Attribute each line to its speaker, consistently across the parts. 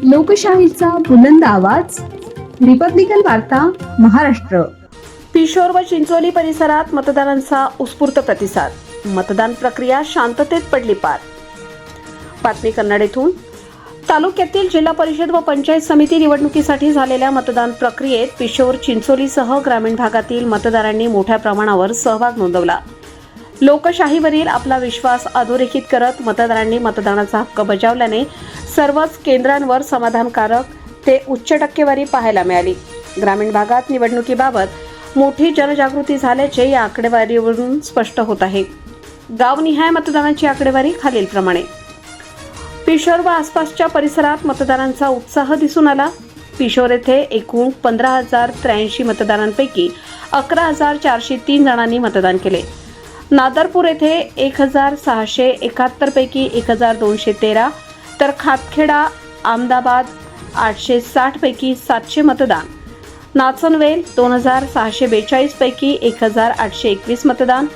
Speaker 1: लोकशाहीचा बुलंद आवाज, रिपब्लिकन वार्ता, महाराष्ट्र.
Speaker 2: पिशोर व चिंचोली परिसरात मतदारांचा उत्स्फूर्त प्रतिसाद. मतदान प्रक्रिया शांततेत पडली पार. बातमी कन्नड येथून. तालुक्यातील जिल्हा परिषद व पंचायत समिती निवडणुकीसाठी झालेल्या मतदान प्रक्रियेत पिशोर, चिंचोलीसह ग्रामीण भागातील मतदारांनी मोठ्या प्रमाणावर सहभाग नोंदवला. लोकशाहीवरील आपला विश्वास अधोरेखित करत मतदारांनी मतदानाचा हक्क बजावल्याने सर्वच केंद्रांवर समाधानकारक ते उच्च टक्केवारी पाहायला मिळाली. ग्रामीण भागात निवडणुकीबाबत मोठी जनजागृती झाल्याचे या आकडेवारीवरून स्पष्ट होत आहे. गावनिहाय मतदानाची आकडेवारी खालीलप्रमाणे. पिशोर व आसपासच्या परिसरात मतदारांचा उत्साह दिसून आला. पिशोर येथे एकूण 15,083 मतदारांपैकी 11,403 जणांनी मतदान केले. नादरपूर येथे 1,671 पैकी 1,213, तर खातखेडा, अहमदाबाद 860 पैकी 700 मतदान. नाचनवेल 2,642 पैकी 1,821 मतदान.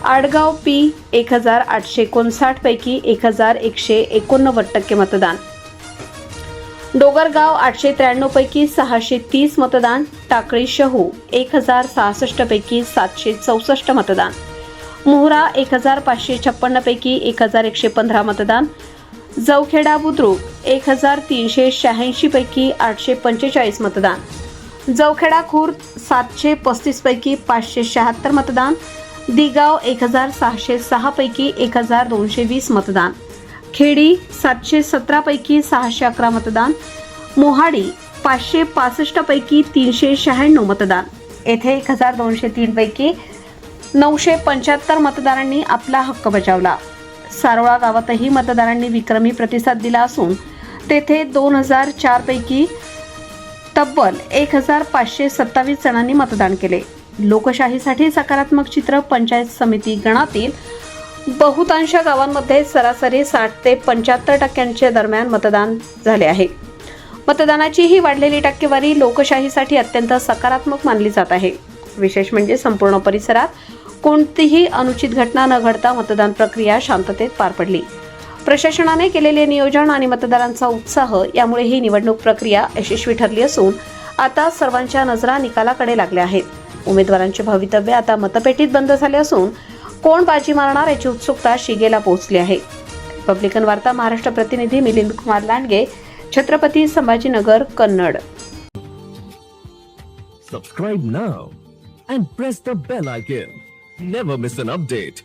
Speaker 2: आडगाव पी 1,859 पैकी 1,189% मतदान. डोगरगाव 893 पैकी 630 मतदान. टाकळी शहू 1,066 पैकी 764 मतदान. मोहरा 1,556 पैकी 1,115 मतदान. जवखेडा बुद्रुक 1,386 पैकी 845 मतदान. जवखेडा खुर्द 735 पैकी 576 मतदान. दिगाव 1,606 पैकी 1,220 मतदान. खेडी 717 पैकी 611 मतदान. मोहाडी 565 पैकी 396 मतदान. येथे 1,203 पैकी 975 मतदारांनी आपला हक्क बजावला. सारोळा गावातही मतदारांनी विक्रमी प्रतिसाद दिला असून तेथे 2,004 पैकी तब्बल 1,527 जणांनी मतदान केले. लोकशाहीसाठी सकारात्मक चित्र. पंचायत समिती गणातील बहुतांश गावांमध्ये सरासरी 60 ते 75% दरम्यान मतदान झाले आहे. मतदानाची ही वाढलेली टक्केवारी लोकशाहीसाठी अत्यंत सकारात्मक मानली जात आहे. विशेष म्हणजे संपूर्ण परिसरात कोणतीही अनुचित घटना न घडता मतदान प्रक्रिया शांततेत पार पडली. प्रशासनाने केलेले नियोजन आणि मतदारांचा उत्साह यामुळे ही निवडणूक प्रक्रिया यशस्वी ठरली असून आता सर्वांच्या नजरा निकालाकडे लागल्या आहेत. उमेदवारांचे भवितव्य आता मतपेटीत बंद झाले असून कोण बाजी मारणार याची उत्सुकता शिगेला पोहोचली आहे. रिपब्लिकन वार्ता महाराष्ट्र प्रतिनिधी Milind Kumar Landge, Chhatrapati Sambhajinagar, Kannada.
Speaker 3: Subscribe now and press the bell icon. Never miss an update.